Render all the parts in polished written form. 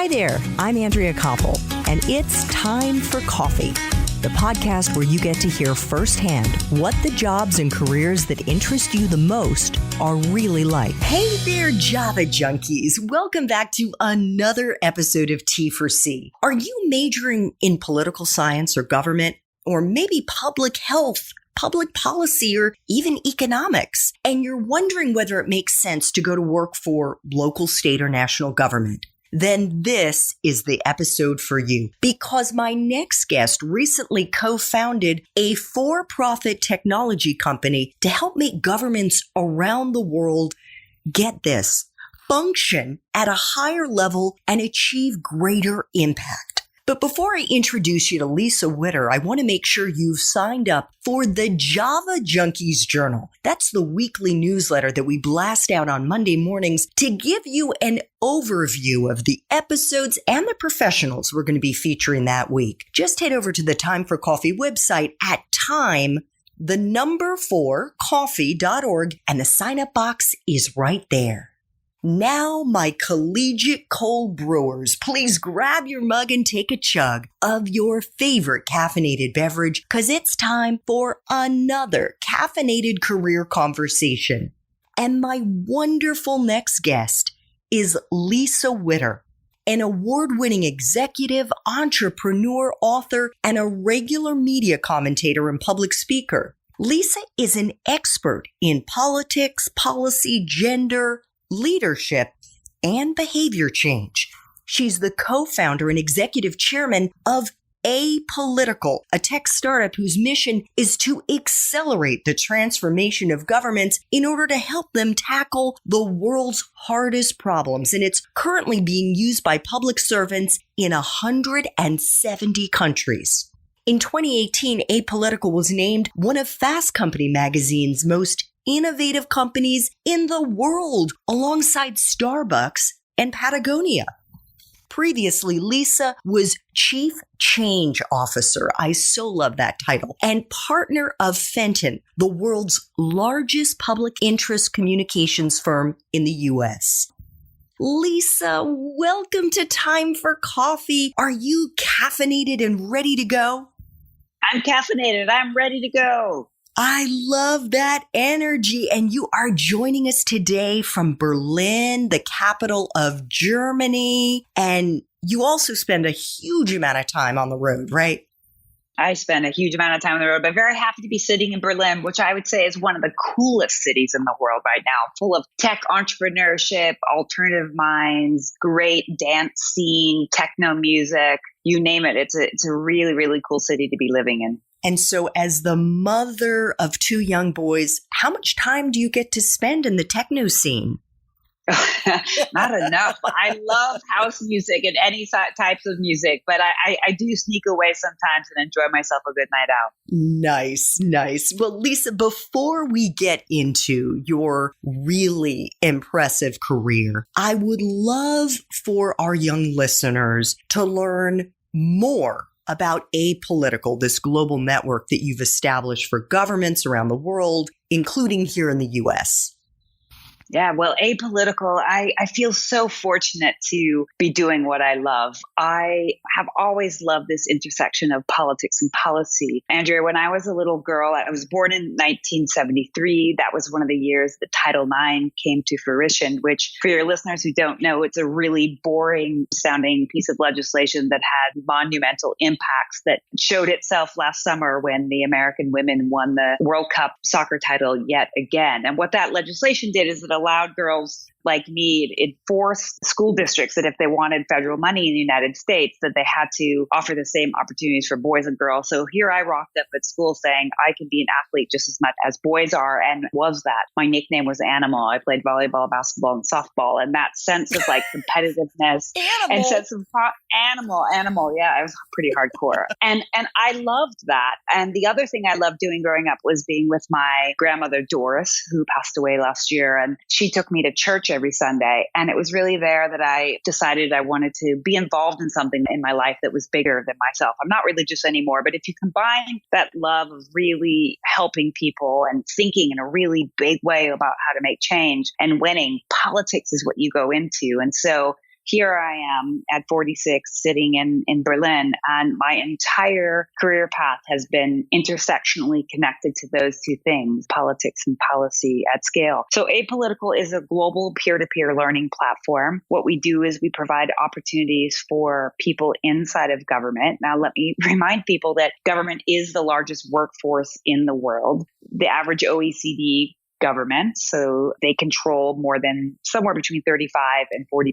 Hi there, I'm Andrea Koppel, and it's time for coffee, the podcast where you get to hear firsthand what the jobs and careers that interest you the most are really like. Hey there, Java junkies. Welcome back to another episode of T for C. Are you majoring in political science or government, or maybe public health, public policy, or even economics, and you're wondering whether it makes sense to go to work for local, state, or national government? Then this is the episode for you, because my next guest recently co-founded a for-profit technology company to help make governments around the world, get this, function at a higher level and achieve greater impact. But before I introduce you to Lisa Witter, I want to make sure you've signed up for the Java Junkies Journal. That's the weekly newsletter that we blast out on Monday mornings to give you an overview of the episodes and the professionals we're going to be featuring that week. Just head over to the Time for Coffee website at time4coffee.org, and the sign-up box is right there. Now, my collegiate cold brewers, please grab your mug and take a chug of your favorite caffeinated beverage, because it's time for another caffeinated career conversation. And my wonderful next guest is Lisa Witter, an award-winning executive, entrepreneur, author, and a regular media commentator and public speaker. Lisa is an expert in politics, policy, gender, leadership, and behavior change. She's the co-founder and executive chairman of Apolitical, a tech startup whose mission is to accelerate the transformation of governments in order to help them tackle the world's hardest problems. And it's currently being used by public servants in 170 countries. In 2018, Apolitical was named one of Fast Company magazine's most innovative companies in the world, alongside Starbucks and Patagonia. Previously, Lisa was Chief Change Officer, I so love that title, and partner of Fenton, the world's largest public interest communications firm in the U.S. Lisa, welcome to Time for Coffee. Are you caffeinated and ready to go? I'm caffeinated. I'm ready to go. I love that energy. And you are joining us today from Berlin, the capital of Germany. And you also spend a huge amount of time on the road, right? I spend a huge amount of time on the road, but very happy to be sitting in Berlin, which I would say is one of the coolest cities in the world right now, full of tech entrepreneurship, alternative minds, great dance scene, techno music, you name it. It's a really, really cool city to be living in. And so as the mother of two young boys, how much time do you get to spend in the techno scene? Not enough. I love house music and any types of music, but I do sneak away sometimes and enjoy myself a good night out. Nice, nice. Well, Lisa, before we get into your really impressive career, I would love for our young listeners to learn more about Apolitical, this global network that you've established for governments around the world, including here in the U.S. Yeah, well, Apolitical, I feel so fortunate to be doing what I love. I have always loved this intersection of politics and policy. Andrea, when I was a little girl, I was born in 1973. That was one of the years that Title IX came to fruition, which for your listeners who don't know, it's a really boring sounding piece of legislation that had monumental impacts that showed itself last summer when the American women won the World Cup soccer title yet again. And what that legislation did is it allowed girls like me, it forced school districts that if they wanted federal money in the United States, that they had to offer the same opportunities for boys and girls. So here I rocked up at school saying I can be an athlete just as much as boys are, and was that. My nickname was Animal. I played volleyball, basketball, and softball, and that sense of like competitiveness and sense of animal. Yeah, I was pretty hardcore, and I loved that. And the other thing I loved doing growing up was being with my grandmother Doris, who passed away last year, and she took me to church every Sunday. And it was really there that I decided I wanted to be involved in something in my life that was bigger than myself. I'm not religious anymore, but if you combine that love of really helping people and thinking in a really big way about how to make change and winning, politics is what you go into. And so here I am at 46 sitting in Berlin, and my entire career path has been intersectionally connected to those two things, politics and policy at scale. So Apolitical is a global peer-to-peer learning platform. What we do is we provide opportunities for people inside of government. Now, let me remind people that government is the largest workforce in the world. The average OECD government, so they control more than somewhere between 35 and 40%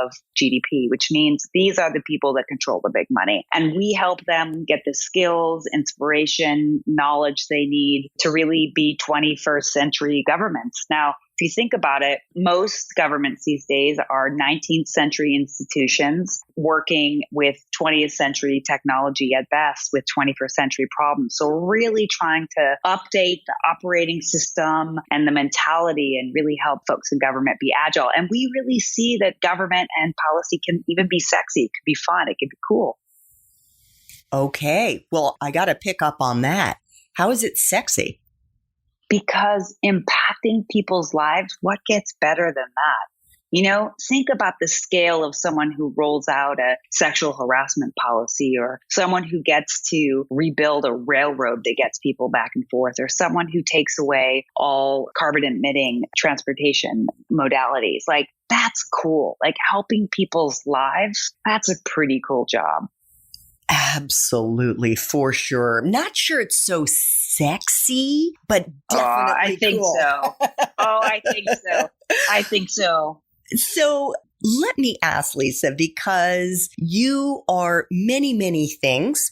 of GDP, which means these are the people that control the big money. And we help them get the skills, inspiration, knowledge they need to really be 21st century governments. Now, if you think about it, most governments these days are 19th century institutions working with 20th century technology at best with 21st century problems. So really trying to update the operating system and the mentality and really help folks in government be agile. And we really see that government and policy can even be sexy. It could be fun. It could be cool. Okay. Well, I got to pick up on that. How is it sexy? Because impacting people's lives, what gets better than that? Think about the scale of someone who rolls out a sexual harassment policy, or someone who gets to rebuild a railroad that gets people back and forth, or someone who takes away all carbon emitting transportation modalities. Like, that's cool. Like, helping people's lives, that's a pretty cool job. Absolutely, for sure. Not sure it's so sexy, but definitely I think cool. so. I think so. So let me ask, Lisa, because you are many, many things,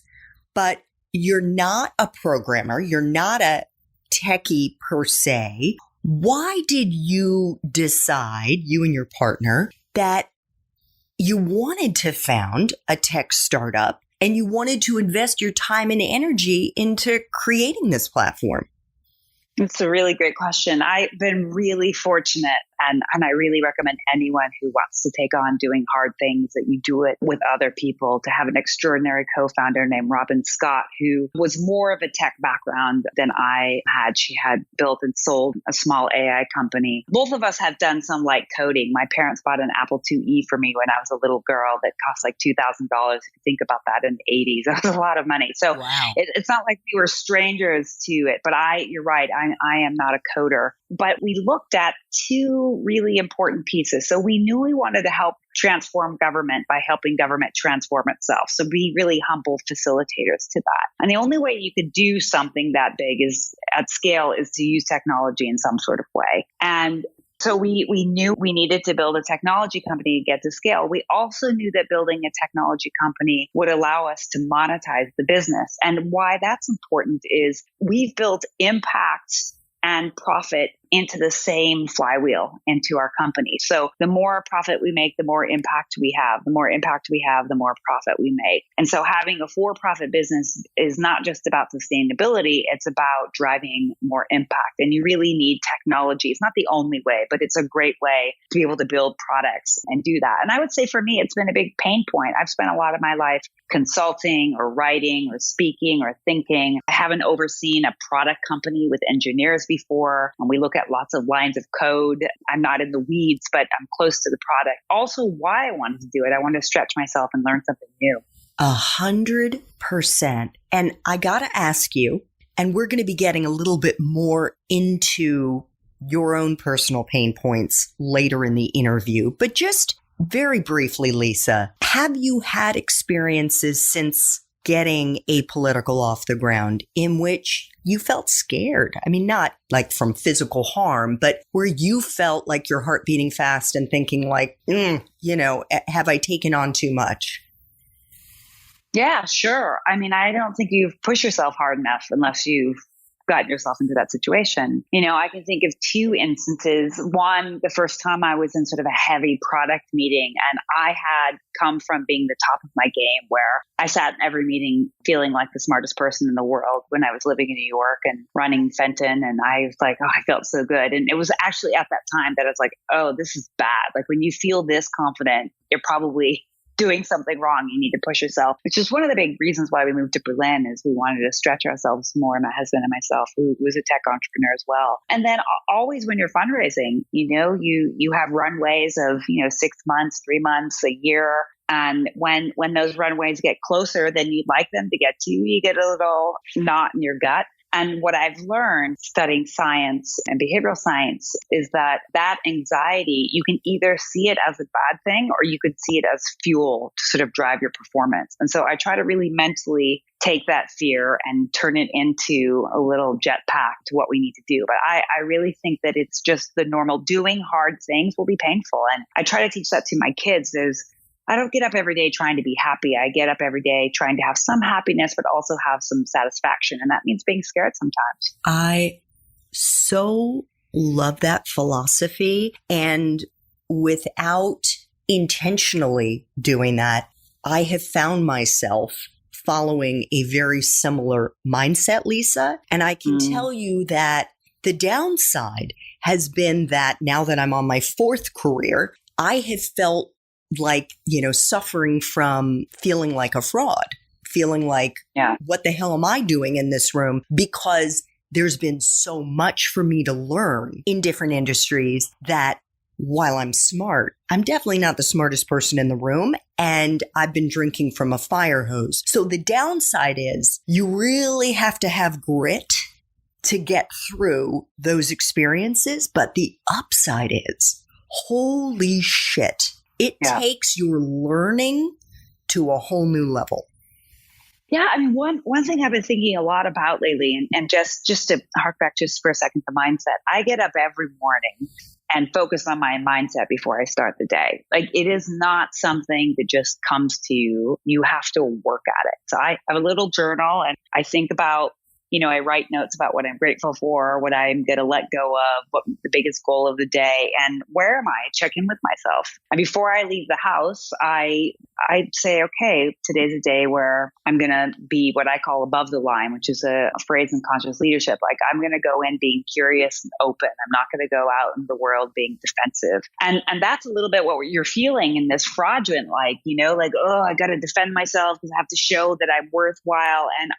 but you're not a programmer. You're not a techie per se. Why did you decide, you and your partner, that you wanted to found a tech startup and you wanted to invest your time and energy into creating this platform? It's a really great question. I've been really fortunate, and I really recommend anyone who wants to take on doing hard things that you do it with other people, to have an extraordinary co-founder named Robin Scott, who was more of a tech background than I had. She had built and sold a small AI company. Both of us have done some light coding. My parents bought an Apple IIe for me when I was a little girl that cost like $2,000. If you think about that in the 80s, that was a lot of money. So wow. It's not like we were strangers to it, but you're right. I am not a coder, but we looked at two really important pieces. So we knew we wanted to help transform government by helping government transform itself. So be really humble facilitators to that. And the only way you could do something that big is at scale is to use technology in some sort of way. And so we knew we needed to build a technology company to get to scale. We also knew that building a technology company would allow us to monetize the business. And why that's important is we've built impact and profit into the same flywheel into our company. So the more profit we make, the more impact we have. The more impact we have, the more profit we make. And so having a for-profit business is not just about sustainability, it's about driving more impact. And you really need technology. It's not the only way, but it's a great way to be able to build products and do that. And I would say for me, it's been a big pain point. I've spent a lot of my life consulting or writing or speaking or thinking. I haven't overseen a product company with engineers before. And we look at lots of lines of code. I'm not in the weeds, but I'm close to the product. Also, why I wanted to do it. I wanted to stretch myself and learn something new. 100%. And I got to ask you, and we're going to be getting a little bit more into your own personal pain points later in the interview, but just very briefly, Lisa, have you had experiences since getting Apolitical off the ground in which you felt scared? I mean, not like from physical harm, but where you felt like your heart beating fast and thinking like, have I taken on too much? Yeah, sure. I mean, I don't think you've pushed yourself hard enough unless you've gotten yourself into that situation. I can think of two instances. One, the first time I was in sort of a heavy product meeting, and I had come from being the top of my game where I sat in every meeting feeling like the smartest person in the world when I was living in New York and running Fenton. And I was like, I felt so good. And it was actually at that time that I was like, oh, this is bad. Like when you feel this confident, you're probably doing something wrong. You need to push yourself, which is one of the big reasons why we moved to Berlin is we wanted to stretch ourselves more, my husband and myself, who was a tech entrepreneur as well. And then always when you're fundraising, you have runways of, 6 months, 3 months, a year. And when those runways get closer than you'd like them to get to, you get a little knot in your gut. And what I've learned studying science and behavioral science is that anxiety, you can either see it as a bad thing or you could see it as fuel to sort of drive your performance. And so I try to really mentally take that fear and turn it into a little jetpack to what we need to do. But I really think that it's just the normal doing hard things will be painful. And I try to teach that to my kids is I don't get up every day trying to be happy. I get up every day trying to have some happiness, but also have some satisfaction. And that means being scared sometimes. I so love that philosophy. And without intentionally doing that, I have found myself following a very similar mindset, Lisa. And I can tell you that the downside has been that now that I'm on my 4th career, I have felt like, suffering from feeling like a fraud, feeling like, what the hell am I doing in this room? Because there's been so much for me to learn in different industries that while I'm smart, I'm definitely not the smartest person in the room. And I've been drinking from a fire hose. So the downside is you really have to have grit to get through those experiences. But the upside is, holy shit. It takes your learning to a whole new level. Yeah, I mean, one thing I've been thinking a lot about lately, and just to hark back just for a second to mindset, I get up every morning and focus on my mindset before I start the day. Like, it is not something that just comes to you. You have to work at it. So I have a little journal and I think about, I write notes about what I'm grateful for, what I'm going to let go of, what the biggest goal of the day, and where am I? Check in with myself. And before I leave the house, I say, okay, today's a day where I'm going to be what I call above the line, which is a phrase in conscious leadership. Like, I'm going to go in being curious and open. I'm not going to go out in the world being defensive. And that's a little bit what you're feeling in this fraudulent, oh, I got to defend myself because I have to show that I'm worthwhile. And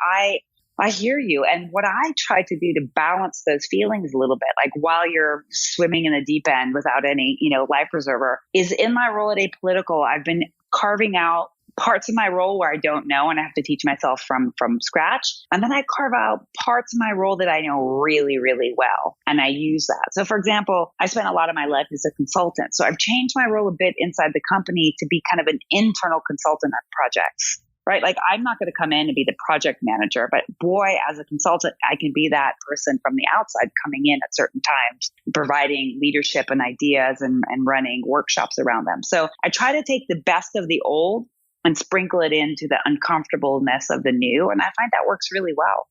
I hear you. And what I try to do to balance those feelings a little bit, like while you're swimming in the deep end without any, life preserver, is in my role at Apolitical, I've been carving out parts of my role where I don't know and I have to teach myself from scratch. And then I carve out parts of my role that I know really, really well. And I use that. So for example, I spent a lot of my life as a consultant. So I've changed my role a bit inside the company to be kind of an internal consultant on projects. Right? Like, I'm not going to come in and be the project manager, but boy, as a consultant, I can be that person from the outside coming in at certain times, providing leadership and ideas and running workshops around them. So I try to take the best of the old and sprinkle it into the uncomfortableness of the new. And I find that works really well.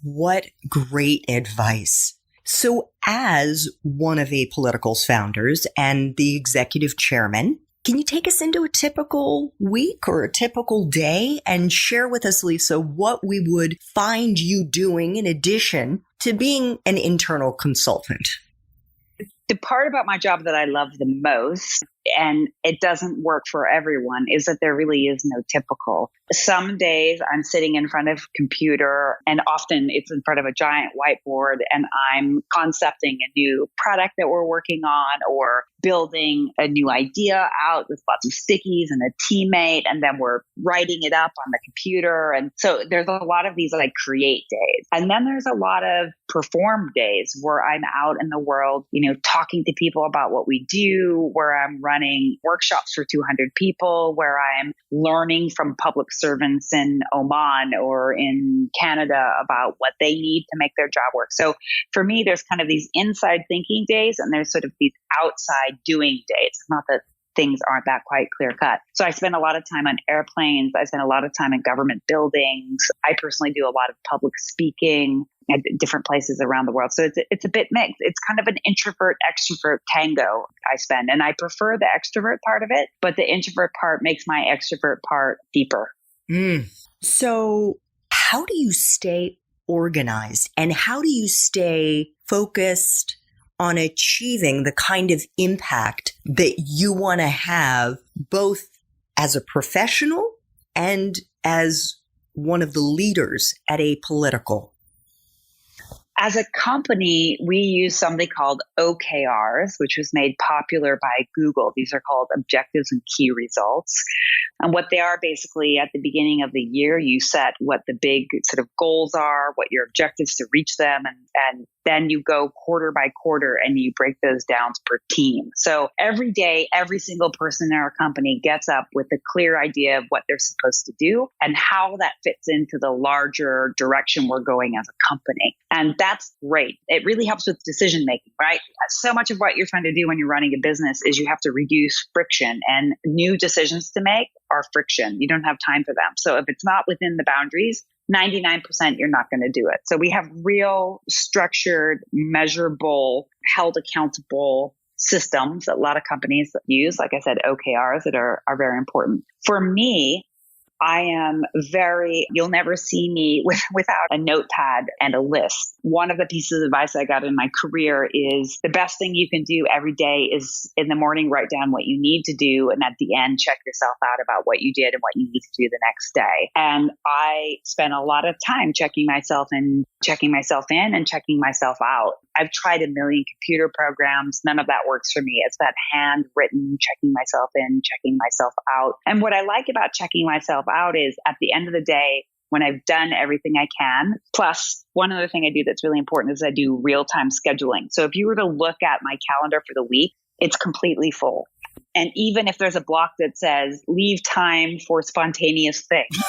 What great advice. So as one of Apolitical's founders and the executive chairman, can you take us into a typical week or a typical day and share with us, Lisa, what we would find you doing in addition to being an internal consultant? The part about my job that I love the most, and it doesn't work for everyone, is that there really is no typical. Some days I'm sitting in front of a computer, and often it's in front of a giant whiteboard, and I'm concepting a new product that we're working on or building a new idea out with lots of stickies and a teammate, and then we're writing it up on the computer. And so there's a lot of these like create days. And then there's a lot of perform days where I'm out in the world, talking to people about what we do, where I'm running workshops for 200 people, where I'm learning from public servants in Oman or in Canada about what they need to make their job work. So for me, there's kind of these inside thinking days and there's sort of these outside doing days. Not that things aren't that quite clear cut. So I spend a lot of time on airplanes. I spend a lot of time in government buildings. I personally do a lot of public speaking at different places around the world. So it's a bit mixed. It's kind of an introvert extrovert tango I spend. And I prefer the extrovert part of it, but the introvert part makes my extrovert part deeper. So how do you stay organized and how do you stay focused on achieving the kind of impact that you want to have both as a professional and as one of the leaders at Apolitical? As a company, we use something called OKRs, which was made popular by Google. These are called objectives and key results. And what they are basically, at the beginning of the year, you set what the big sort of goals are, what your objectives to reach them, and then you go quarter by quarter and you break those down per team. So every day, every single person in our company gets up with a clear idea of what they're supposed to do and how that fits into the larger direction we're going as a company. And that's great. It really helps with decision making, right? So much of what you're trying to do when you're running a business is you have to reduce friction, and new decisions to make are friction. You don't have time for them. So if it's not within the boundaries, 99% you're not going to do it. So we have real structured, measurable, held accountable systems that a lot of companies use. Like I said, OKRs that are very important. For me, you'll never see me without a notepad and a list. One of the pieces of advice I got in my career is the best thing you can do every day is in the morning, write down what you need to do. And at the end, check yourself out about what you did and what you need to do the next day. And I spent a lot of time checking myself in and checking myself out. I've tried a million computer programs. None of that works for me. It's that handwritten, checking myself in, checking myself out. And what I like about checking myself out is at the end of the day, when I've done everything I can, plus one other thing I do that's really important is I do real-time scheduling. So if you were to look at my calendar for the week, it's completely full. And even if there's a block that says leave time for spontaneous things,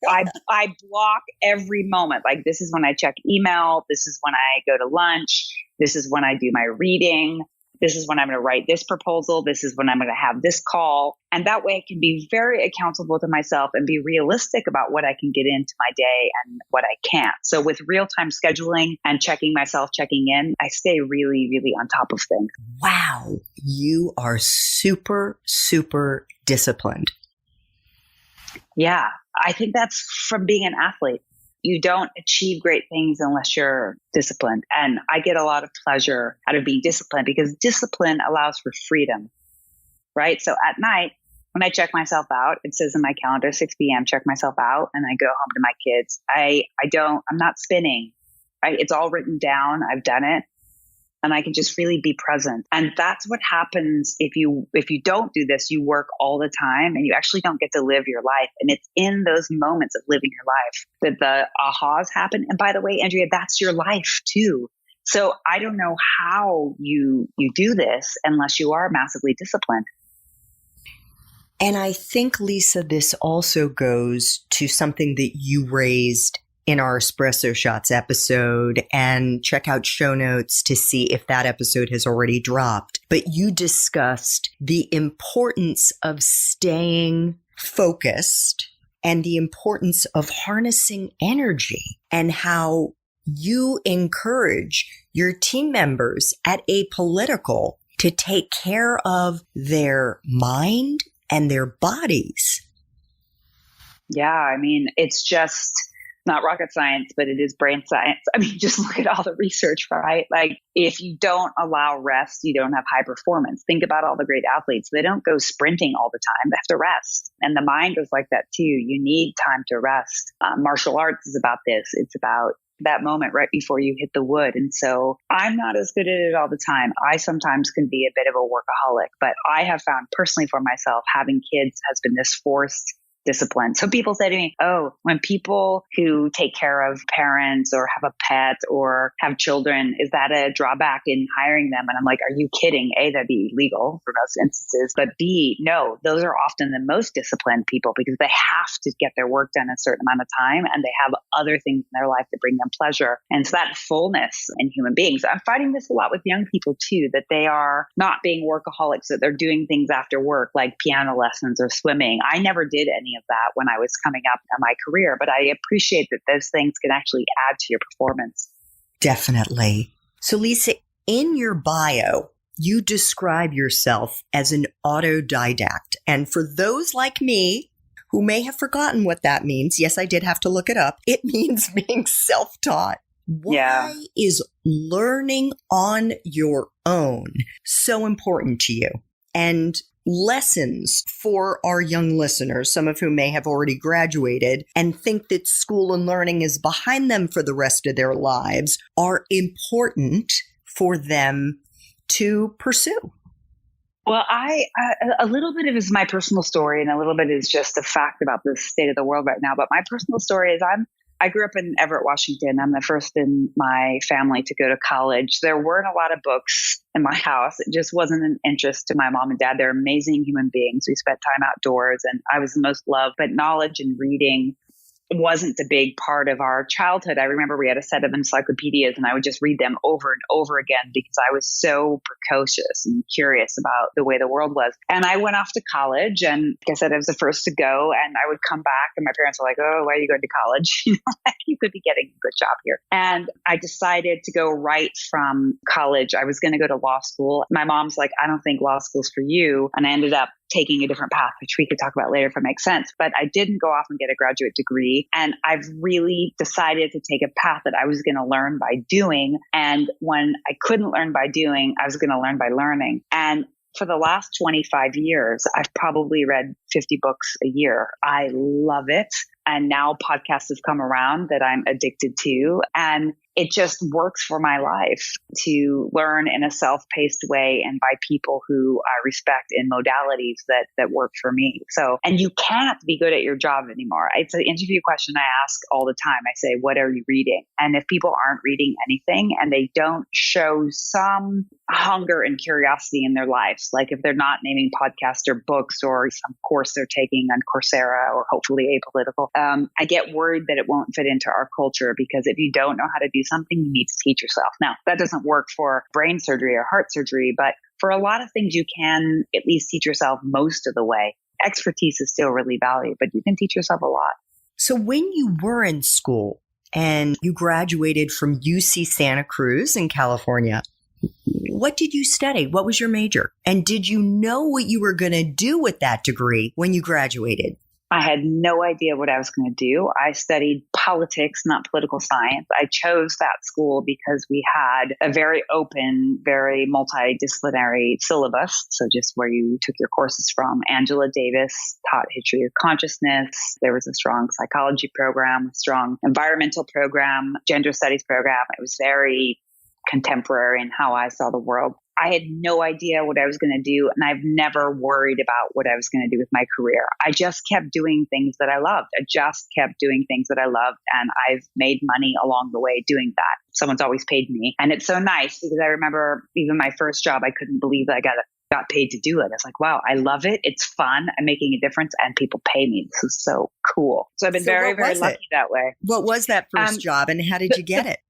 I block every moment. Like, this is when I check email. This is when I go to lunch. This is when I do my reading. This is when I'm going to write this proposal. This is when I'm going to have this call. And that way I can be very accountable to myself and be realistic about what I can get into my day and what I can't. So with real-time scheduling and checking myself, checking in, I stay really, really on top of things. Wow. You are super, super disciplined. Yeah. I think that's from being an athlete. You don't achieve great things unless you're disciplined. And I get a lot of pleasure out of being disciplined because discipline allows for freedom, right? So at night, when I check myself out, it says in my calendar, 6 p.m., check myself out, and I go home to my kids. I'm not spinning, right? It's all written down. I've done it. And I can just really be present. And that's what happens if you don't do this. You work all the time and you actually don't get to live your life. And it's in those moments of living your life that the ahas happen. And by the way, Andrea, that's your life too. So I don't know how you do this unless you are massively disciplined. And I think, Lisa, this also goes to something that you raised in our Espresso Shots episode, and check out show notes to see if that episode has already dropped. But you discussed the importance of staying focused and the importance of harnessing energy, and how you encourage your team members at Apolitical to take care of their mind and their bodies. Yeah, I mean, it's just not rocket science, but it is brain science. I mean, just look at all the research, right? Like, if you don't allow rest, you don't have high performance. Think about all the great athletes. They don't go sprinting all the time. They have to rest. And the mind is like that too. You need time to rest. Martial arts is about this. It's about that moment right before you hit the wood. And so I'm not as good at it all the time. I sometimes can be a bit of a workaholic, but I have found personally for myself, having kids has been this forced discipline. So people say to me, oh, when people who take care of parents or have a pet or have children, is that a drawback in hiring them? And I'm like, are you kidding? A, that'd be illegal for most instances. But B, no, those are often the most disciplined people because they have to get their work done in a certain amount of time and they have other things in their life that bring them pleasure. And so that fullness in human beings. I'm finding this a lot with young people too, that they are not being workaholics, that they're doing things after work like piano lessons or swimming. I never did any of that when I was coming up in my career, but I appreciate that those things can actually add to your performance. Definitely. So Lisa, in your bio, you describe yourself as an autodidact. And for those like me who may have forgotten what that means, yes, I did have to look it up. It means being self-taught. Why is learning on your own so important to you? And lessons for our young listeners, some of whom may have already graduated and think that school and learning is behind them for the rest of their lives, are important for them to pursue? Well, a little bit of it is my personal story, and a little bit is just a fact about the state of the world right now. But my personal story is I grew up in Everett, Washington. I'm the first in my family to go to college. There weren't a lot of books in my house. It just wasn't an interest to my mom and dad. They're amazing human beings. We spent time outdoors, and I was the most loved. But knowledge and reading wasn't a big part of our childhood. I remember we had a set of encyclopedias, and I would just read them over and over again because I was so precocious and curious about the way the world was. And I went off to college, and like I said, I was the first to go, and I would come back and my parents were like, "Oh, why are you going to college? You could be getting a good job here." And I decided to go right from college. I was going to go to law school. My mom's like, "I don't think law school's for you." And I ended up taking a different path, which we could talk about later if it makes sense. But I didn't go off and get a graduate degree. And I've really decided to take a path that I was going to learn by doing. And when I couldn't learn by doing, I was going to learn by learning. And for the last 25 years, I've probably read 50 books a year. I love it. And now podcasts have come around that I'm addicted to. And it just works for my life to learn in a self-paced way and by people who I respect in modalities that work for me. So, and you can't be good at your job anymore. It's an interview question I ask all the time. I say, "What are you reading?" And if people aren't reading anything and they don't show some hunger and curiosity in their lives, like if they're not naming podcasts or books or some course they're taking on Coursera or hopefully Apolitical, I get worried that it won't fit into our culture, because if you don't know how to do something, you need to teach yourself. Now, that doesn't work for brain surgery or heart surgery, but for a lot of things, you can at least teach yourself most of the way. Expertise is still really valued, but you can teach yourself a lot. So when you were in school and you graduated from UC Santa Cruz in California, what did you study? What was your major? And did you know what you were going to do with that degree when you graduated? I had no idea what I was going to do. I studied politics, not political science. I chose that school because we had a very open, very multidisciplinary syllabus. So just where you took your courses from. Angela Davis taught history of consciousness. There was a strong psychology program, a strong environmental program, gender studies program. It was very contemporary in how I saw the world. I had no idea what I was going to do, and I've never worried about what I was going to do with my career. I just kept doing things that I loved. I just kept doing things that I loved, and I've made money along the way doing that. Someone's always paid me, and it's so nice because I remember even my first job, I couldn't believe that I got paid to do it. I was like, wow, I love it. It's fun. I'm making a difference, and people pay me. This is so cool. So I've been very, very lucky that way. What was that first job, and how did you get it?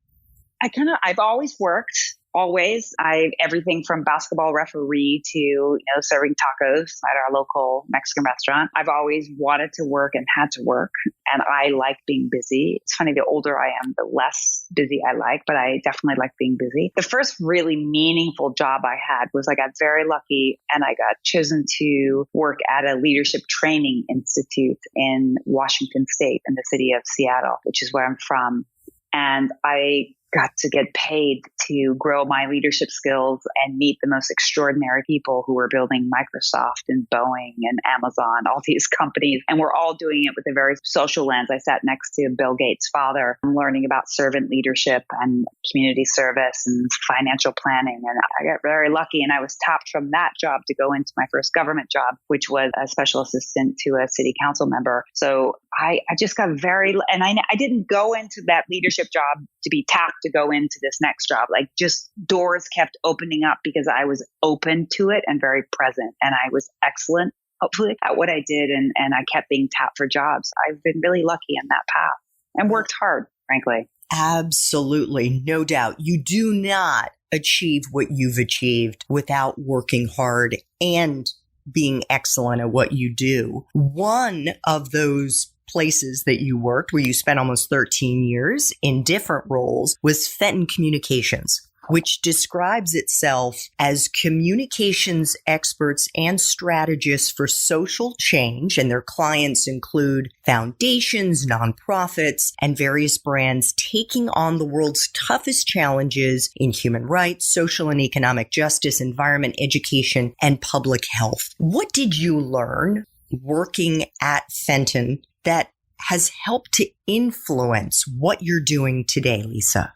I've always worked. Always. Everything from basketball referee to, serving tacos at our local Mexican restaurant. I've always wanted to work and had to work, and I like being busy. It's funny, the older I am, the less busy I like, but I definitely like being busy. The first really meaningful job I had was I got very lucky and I got chosen to work at a leadership training institute in Washington State in the city of Seattle, which is where I'm from. And I got to get paid to grow my leadership skills and meet the most extraordinary people who were building Microsoft and Boeing and Amazon, all these companies. And we're all doing it with a very social lens. I sat next to Bill Gates' father, learning about servant leadership and community service and financial planning. And I got very lucky, and I was tapped from that job to go into my first government job, which was a special assistant to a city council member. So I just got and I didn't go into that leadership job to be tapped to go into this next job. Like, just doors kept opening up because I was open to it and very present, and I was excellent, hopefully, at what I did. And I kept being tapped for jobs. I've been really lucky in that path and worked hard, frankly. Absolutely. No doubt. You do not achieve what you've achieved without working hard and being excellent at what you do. One of those places that you worked, where you spent almost 13 years in different roles, was Fenton Communications. which describes itself as communications experts and strategists for social change. And their clients include foundations, nonprofits, and various brands taking on the world's toughest challenges in human rights, social and economic justice, environment, education, and public health. What did you learn working at Fenton that has helped to influence what you're doing today, Lisa?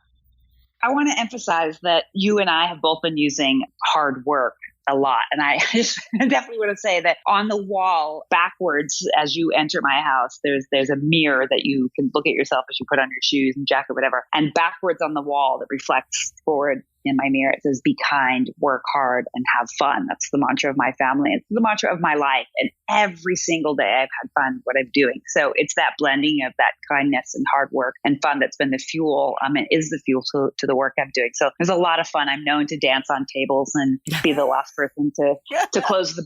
I want to emphasize that you and I have both been using hard work a lot. And I just definitely want to say that on the wall backwards as you enter my house, there's a mirror that you can look at yourself as you put on your shoes and jacket, whatever. And backwards on the wall that reflects forward in my mirror, it says, be kind, work hard, and have fun. That's the mantra of my family. It's the mantra of my life. And every single day I've had fun what I'm doing. So it's that blending of that kindness and hard work and fun that's been the fuel, and is the fuel to the work I'm doing. So there's a lot of fun. I'm known to dance on tables and be the last person to close the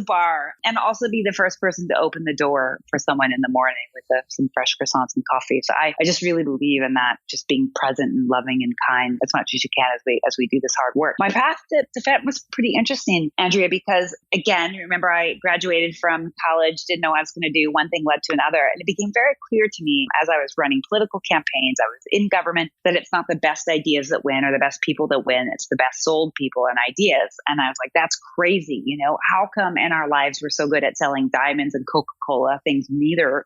bar, and also be the first person to open the door for someone in the morning with some fresh croissants and coffee. So I just really believe in that, just being present and loving and kind as much as you can as we do this hard work. My path to FET was pretty interesting, Andrea, because again, remember I graduated from college, didn't know what I was going to do. One thing led to another. And it became very clear to me as I was running political campaigns, I was in government, that it's not the best ideas that win or the best people that win. It's the best sold people and ideas. And I was like, that's crazy. How come in our lives we're so good at selling diamonds and Coca-Cola, things neither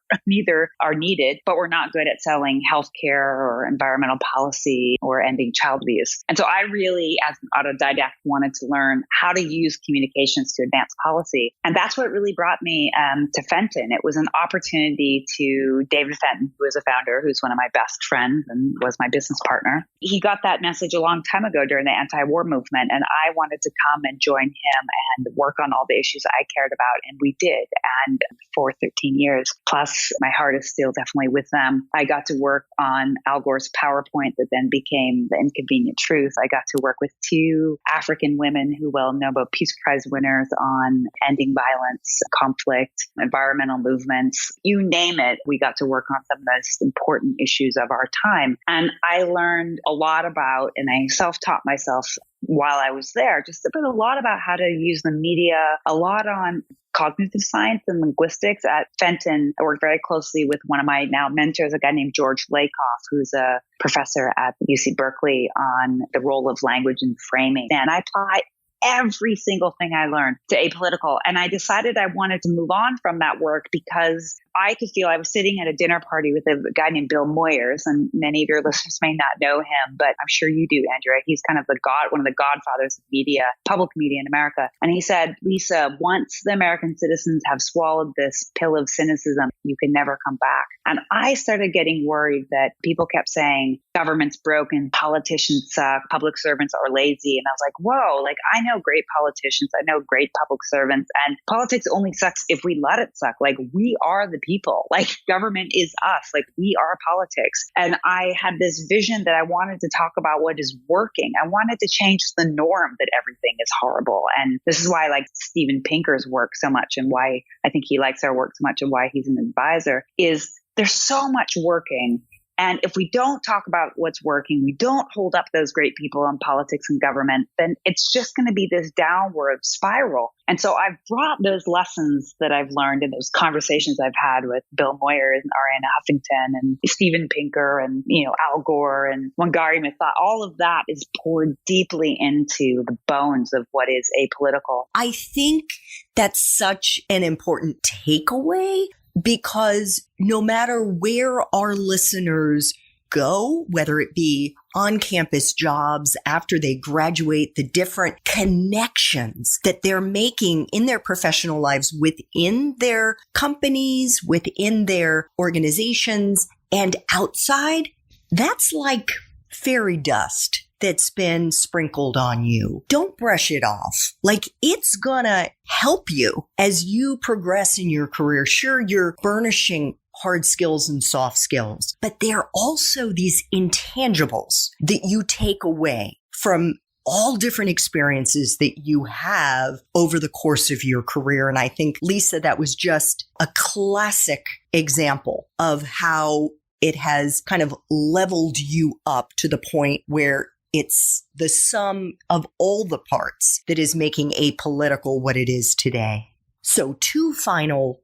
are needed, but we're not good at selling healthcare or environmental policy or ending child abuse. And so I really, as an autodidact, wanted to learn how to use communications to advance policy. And that's what really brought me to Fenton. It was an opportunity to David Fenton, who is a founder, who's one of my best friends and was my business partner. He got that message a long time ago during the anti-war movement. And I wanted to come and join him and work on all the issues I cared about. And we did. And for 13 years, plus my heart is still definitely with them. I got to work on Al Gore's PowerPoint that then became The Inconvenient Truth. I got to work with two African women who will Nobel Peace Prize winners on ending violence, conflict, environmental movements, you name it. We got to work on some of the most important issues of our time. And I learned a lot about, and I self-taught myself while I was there, just a lot about how to use the media, a lot on cognitive science and linguistics. At Fenton, I worked very closely with one of my now mentors, a guy named George Lakoff, who's a professor at UC Berkeley, on the role of language in framing. And I applied every single thing I learned to Apolitical. And I decided I wanted to move on from that work because I could feel I was sitting at a dinner party with a guy named Bill Moyers, and many of your listeners may not know him, but I'm sure you do, Andrea. He's kind of one of the godfathers of media, public media in America. And he said, Lisa, once the American citizens have swallowed this pill of cynicism, you can never come back. And I started getting worried that people kept saying government's broken, politicians suck, public servants are lazy. And I was like, whoa, I know great politicians, I know great public servants, and politics only sucks if we let it suck. We are the people. Government is us. We are politics. And I had this vision that I wanted to talk about what is working. I wanted to change the norm that everything is horrible. And this is why I like Steven Pinker's work so much, and why I think he likes our work so much, and why he's an advisor, is there's so much working. And if we don't talk about what's working, we don't hold up those great people in politics and government, then it's just going to be this downward spiral. And so I've brought those lessons that I've learned in those conversations I've had with Bill Moyers and Arianna Huffington and Steven Pinker and, Al Gore and Wangari Maathai. All of that is poured deeply into the bones of what is apolitical. I think that's such an important takeaway, because no matter where our listeners go, whether it be on-campus jobs after they graduate, the different connections that they're making in their professional lives within their companies, within their organizations, and outside, that's like fairy dust that's been sprinkled on you. Don't brush it off. It's gonna help you as you progress in your career. Sure, you're burnishing hard skills and soft skills, but they're also these intangibles that you take away from all different experiences that you have over the course of your career. And I think, Lisa, that was just a classic example of how it has kind of leveled you up to the point where It's the sum of all the parts that is making Apolitical what it is today. So 2 final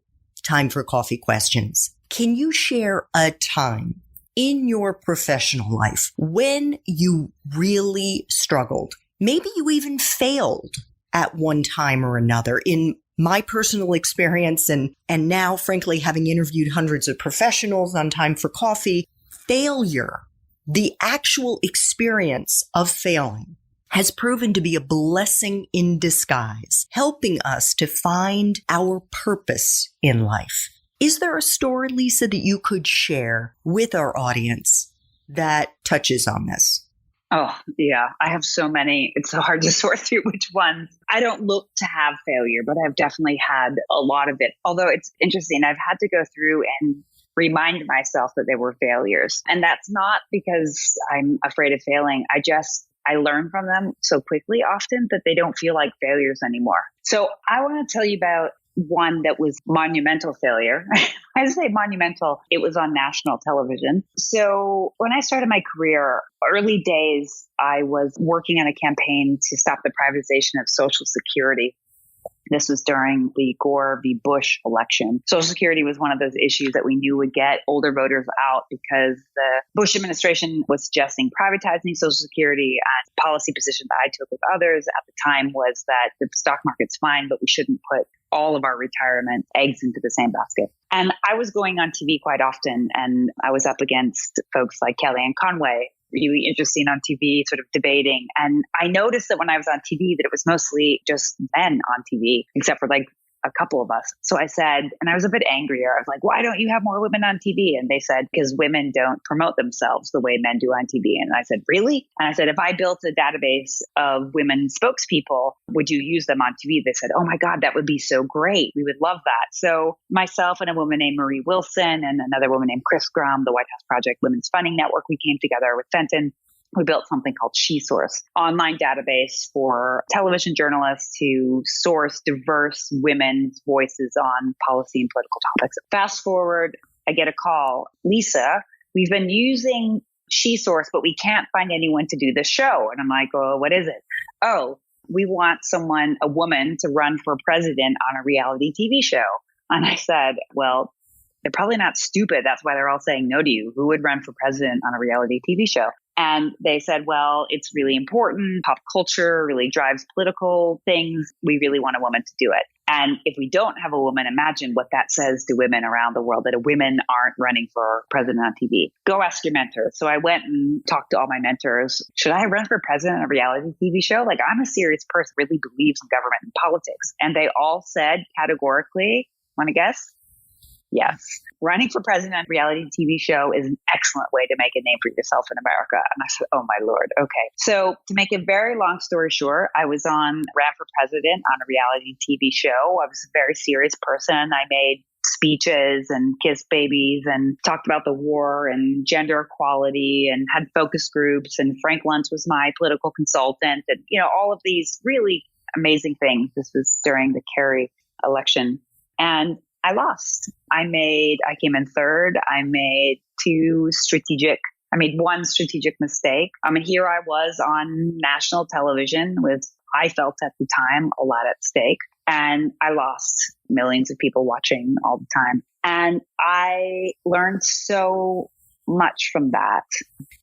time for coffee questions. Can you share a time in your professional life when you really struggled? Maybe you even failed at one time or another. In my personal experience, and now, frankly, having interviewed hundreds of professionals on Time for Coffee, failure, the actual experience of failing, has proven to be a blessing in disguise, helping us to find our purpose in life. Is there a story, Lisa, that you could share with our audience that touches on this? Oh, yeah. I have so many. It's so hard to sort through which ones. I don't look to have failure, but I've definitely had a lot of it. Although it's interesting, I've had to go through and remind myself that they were failures. And that's not because I'm afraid of failing. I learn from them so quickly often that they don't feel like failures anymore. So I want to tell you about one that was monumental failure. I say monumental. It was on national television. So when I started my career, early days, I was working on a campaign to stop the privatization of Social Security. This was during the Gore v. Bush election. Social Security was one of those issues that we knew would get older voters out because the Bush administration was suggesting privatizing Social Security, and the policy position that I took with others at the time was that the stock market's fine, but we shouldn't put all of our retirement eggs into the same basket. And I was going on TV quite often, and I was up against folks like Kellyanne Conway, really interesting on TV, sort of debating. And I noticed that when I was on TV, that it was mostly just men on TV, except for like a couple of us. So I said, and I was a bit angrier. I was like, why don't you have more women on TV? And they said, because women don't promote themselves the way men do on TV. And I said, really? And I said, if I built a database of women spokespeople, would you use them on TV? They said, oh my God, that would be so great. We would love that. So myself and a woman named Marie Wilson and another woman named Chris Grum, the White House Project Women's Funding Network, we came together with Fenton. We built something called SheSource, online database for television journalists to source diverse women's voices on policy and political topics. Fast forward, I get a call. Lisa, we've been using SheSource, but we can't find anyone to do the show. And I'm like, oh, what is it? Oh, we want a woman to run for president on a reality TV show. And I said, well, they're probably not stupid. That's why they're all saying no to you. Who would run for president on a reality TV show? And they said, well, it's really important. Pop culture really drives political things. We really want a woman to do it. And if we don't have a woman, imagine what that says to women around the world, that women aren't running for president on TV. Go ask your mentors. So I went and talked to all my mentors. Should I run for president on a reality TV show? Like, I'm a serious person, really believes in government and politics. And they all said categorically, want to guess? Yes. Running for president on a reality TV show is an excellent way to make a name for yourself in America. And I said, oh my Lord. Okay. So to make a very long story short, I ran for president on a reality TV show. I was a very serious person. I made speeches and kissed babies and talked about the war and gender equality and had focus groups. And Frank Luntz was my political consultant and, all of these really amazing things. This was during the Kerry election. And I lost. I came in third. I made one strategic mistake. And here I was on national television with, I felt at the time, a lot at stake. And I lost millions of people watching all the time. And I learned so much from that.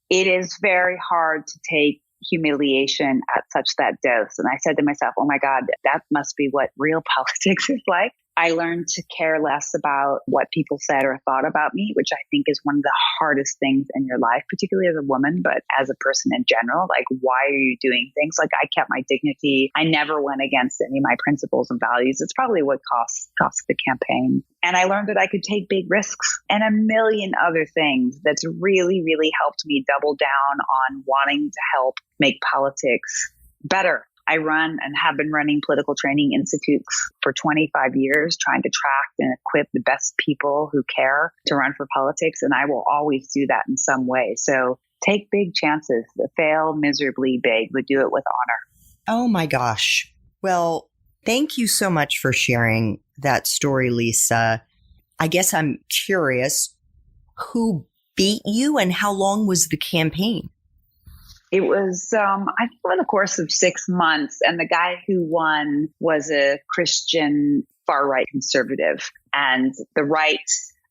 It is very hard to take humiliation at such that dose. And I said to myself, oh my God, that must be what real politics is like. I learned to care less about what people said or thought about me, which I think is one of the hardest things in your life, particularly as a woman, but as a person in general. Like, why are you doing things? Like, I kept my dignity. I never went against any of my principles and values. It's probably what cost the campaign. And I learned that I could take big risks and a million other things that's really, really helped me double down on wanting to help make politics better. I run and have been running political training institutes for 25 years, trying to attract and equip the best people who care to run for politics. And I will always do that in some way. So take big chances, fail miserably big, but do it with honor. Oh my gosh. Well, thank you so much for sharing that story, Lisa. I guess I'm curious, who beat you and how long was the campaign? It was, I think, over the course of 6 months. And the guy who won was a Christian far-right conservative. And the right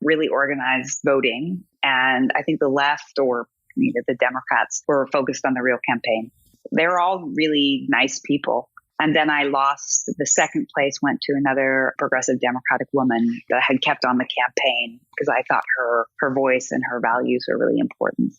really organized voting. And I think the left, or the Democrats, were focused on the real campaign. They're all really nice people. And then I lost. The second place went to another progressive Democratic woman that I had kept on the campaign because I thought her voice and her values were really important.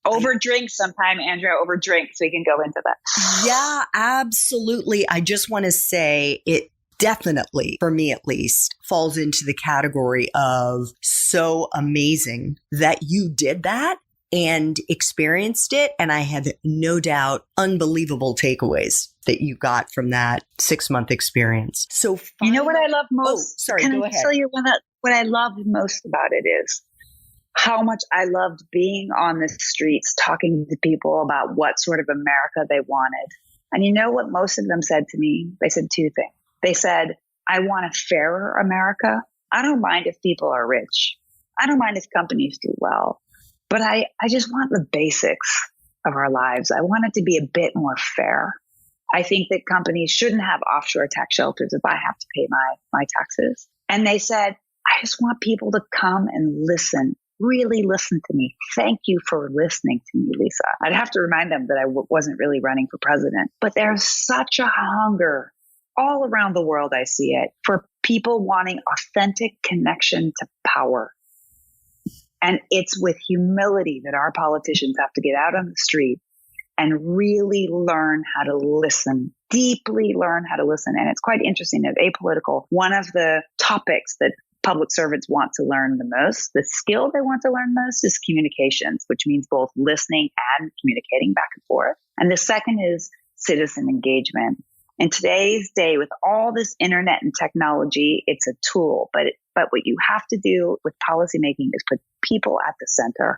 Over drinks sometime, Andrea, over drinks. We can go into that. Yeah, absolutely. I just want to say it definitely, for me at least, falls into the category of so amazing that you did that and experienced it. And I have no doubt unbelievable takeaways that you got from that 6-month experience. So you know what I love most? Sorry, Can go I ahead. tell you what I loved most about it is how much I loved being on the streets, talking to people about what sort of America they wanted. And you know what most of them said to me? They said two things. They said, I want a fairer America. I don't mind if people are rich. I don't mind if companies do well. But I just want the basics of our lives. I want it to be a bit more fair. I think that companies shouldn't have offshore tax shelters if I have to pay my taxes. And they said, I just want people to come and listen, really listen to me. Thank you for listening to me, Lisa. I'd have to remind them that I wasn't really running for president. But there's such a hunger all around the world, I see it, for people wanting authentic connection to power. And it's with humility that our politicians have to get out on the street and really learn how to listen, deeply learn how to listen. And it's quite interesting that Apolitical, one of the topics that public servants want to learn the most, the skill they want to learn most is communications, which means both listening and communicating back and forth. And the second is citizen engagement. In today's day, with all this internet and technology, it's a tool, but what you have to do with policymaking is put people at the center.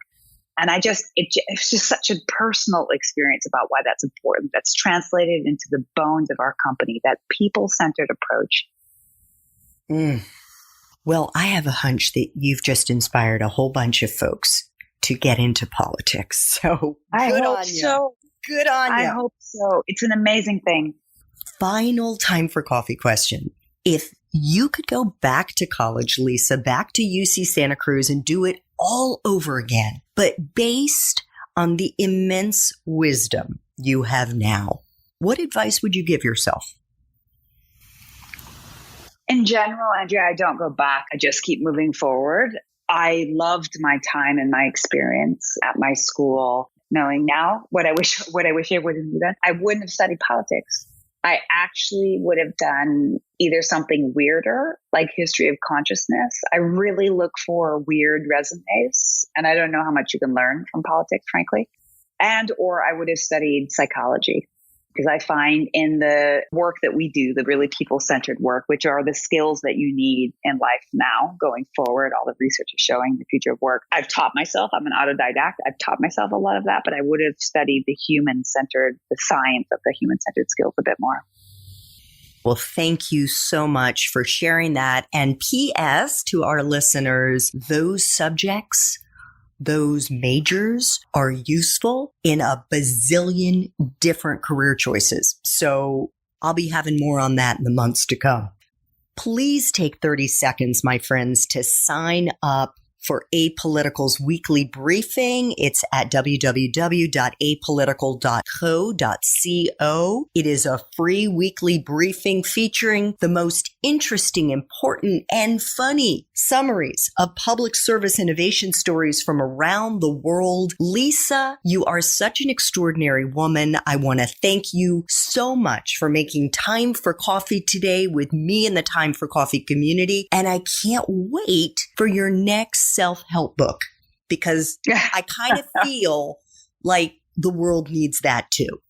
And it's just such a personal experience about why that's important. That's translated into the bones of our company, that people-centered approach. Well, I have a hunch that you've just inspired a whole bunch of folks to get into politics. So I good hope on you. so. Good on you. I hope so. It's an amazing thing. Final time for coffee question. If you could go back to college, Lisa, back to UC Santa Cruz and do it all over again, but based on the immense wisdom you have now, what advice would you give yourself? In general, Andrea, I don't go back. I just keep moving forward. I loved my time and my experience at my school, knowing now what I wish I would have done. I wouldn't have studied politics. I actually would have done either something weirder, like history of consciousness. I really look for weird resumes, and I don't know how much you can learn from politics, frankly. Or I would have studied psychology, because I find in the work that we do, the really people-centered work, which are the skills that you need in life now going forward, all the research is showing the future of work. I've taught myself, I'm an autodidact, I've taught myself a lot of that, but I would have studied the science of the human-centered skills a bit more. Well, thank you so much for sharing that. And P.S. to our listeners, those subjects, those majors are useful in a bazillion different career choices. So I'll be having more on that in the months to come. Please take 30 seconds, my friends, to sign up for Apolitical's weekly briefing. It's at www.apolitical.co.co. It is a free weekly briefing featuring the most interesting, important, and funny summaries of public service innovation stories from around the world. Lisa, you are such an extraordinary woman. I want to thank you so much for making time for coffee today with me and the Time for Coffee community. And I can't wait for your next self-help book, because I kind of feel like the world needs that too.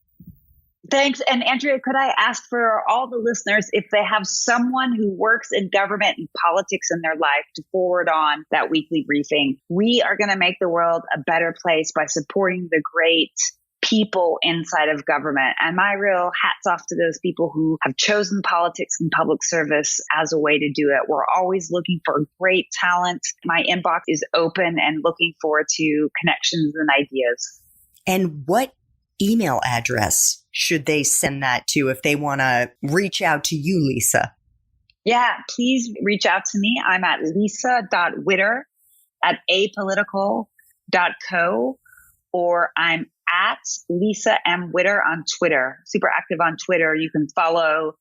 Thanks. And Andrea, could I ask for all the listeners, if they have someone who works in government and politics in their life, to forward on that weekly briefing? We are going to make the world a better place by supporting the great people inside of government. And my real hats off to those people who have chosen politics and public service as a way to do it. We're always looking for great talent. My inbox is open and looking forward to connections and ideas. And what email address should they send that to if they want to reach out to you, Lisa? Yeah, please reach out to me. I'm at lisa.witter@apolitical.co, or I'm at Lisa M. Witter on Twitter. Super active on Twitter. You can follow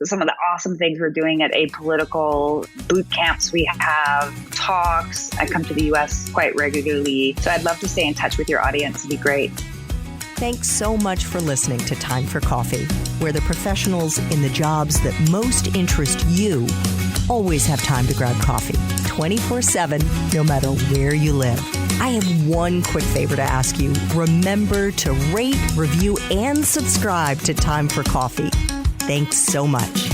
some of the awesome things we're doing at Apolitical, boot camps we have, talks. I come to the U.S. quite regularly. So I'd love to stay in touch with your audience. It'd be great. Thanks so much for listening to Time for Coffee, where the professionals in the jobs that most interest you always have time to grab coffee 24/7, no matter where you live. I have one quick favor to ask you. Remember to rate, review, and subscribe to Time for Coffee. Thanks so much.